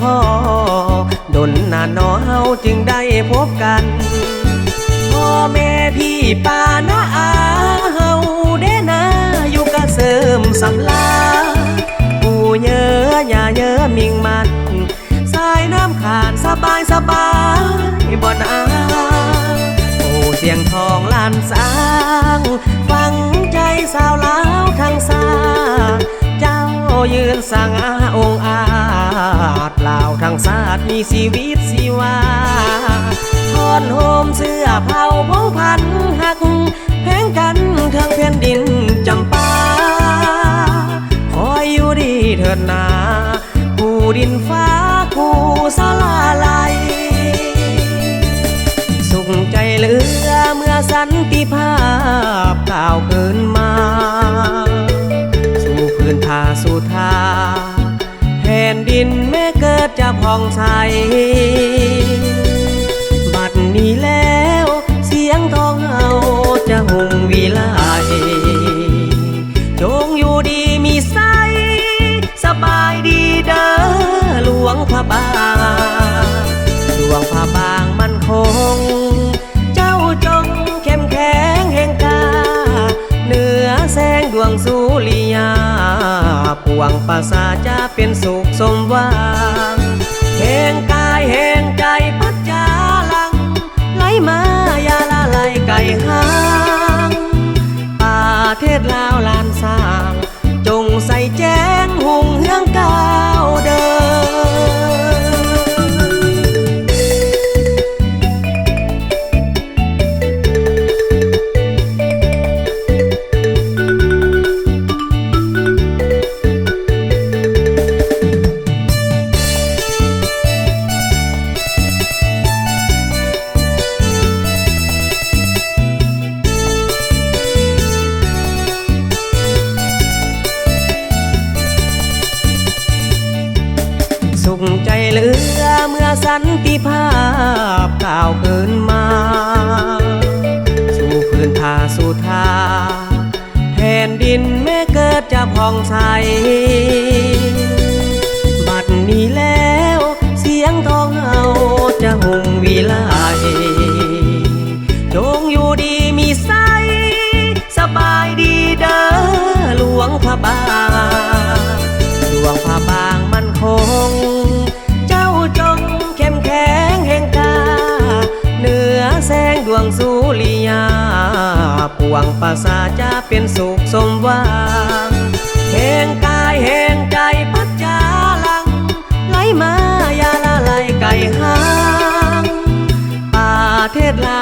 พ่อดนนานน้อเฮาจึงได้พบกันพ่อแม่พี่ป้าน้าอาเฮาเด้นะอยู่กะเสริมสำลาปู่เยอะอย่าเยอะมิงมันสายน้ำขาดสบายสบายบ่นาปู่เสียงทองลานสางฟังใจสาวลาวทางซาเจ้ายืนสั่งองค์อาจลาวทางศาสตร์มีชีวิตชีวาทอนโฮมเสื้อเผาพงพันหักแพงกันเทิงแผ่นดินจำปาคอยอยู่ดีเถิดนาผู้ดินฟ้าผู้สลาลายสุขใจเหลือเมื่อสันติภาพก้าวขึ้นมาสู่พื้นทาสู่ทาแผ่นดินแม้เกิดจะผ่องใสบัดนี้แล้วเสียงทองเฮาจะหุ่งวิไลจงอยู่ดีมีใสสบายดีเด้อหลวงพระบางหลวงพระบางมันคงเจ้าจงเข้มแข็งแห่งกาเหนือแสงดวงสุริยาปวงประสาจะเป็นสุขสมหวังแห่งกายแห่งใจปัจจาลังไหลมายาละไหลไก่หางประเทศลาวลานสร้างจงใส่แจ้งหุ่งเฮืองก้าวเดิสุขใจเหลือเมื่อสันติภาพก้าวขึ้นมาสู่พื้นทาสู่ทาแผ่นดินแม้เกิดจะผ่องใสบัดนี้แล้วเสียงทองเฮาจะหุ่งวิไลจงอยู่ดีมีใสสบายดีเด้อหลวงพระบางหลวงพระบางมันคงเจ้าจงเข้มแข็งแห่งกาเหนือแสงดวงสุริยาปวงประสาจะเป็นสุขสมหวังแห่งกายแห่งใจปัจจาลังไหลมายาละไหลไก่หางประเทศลา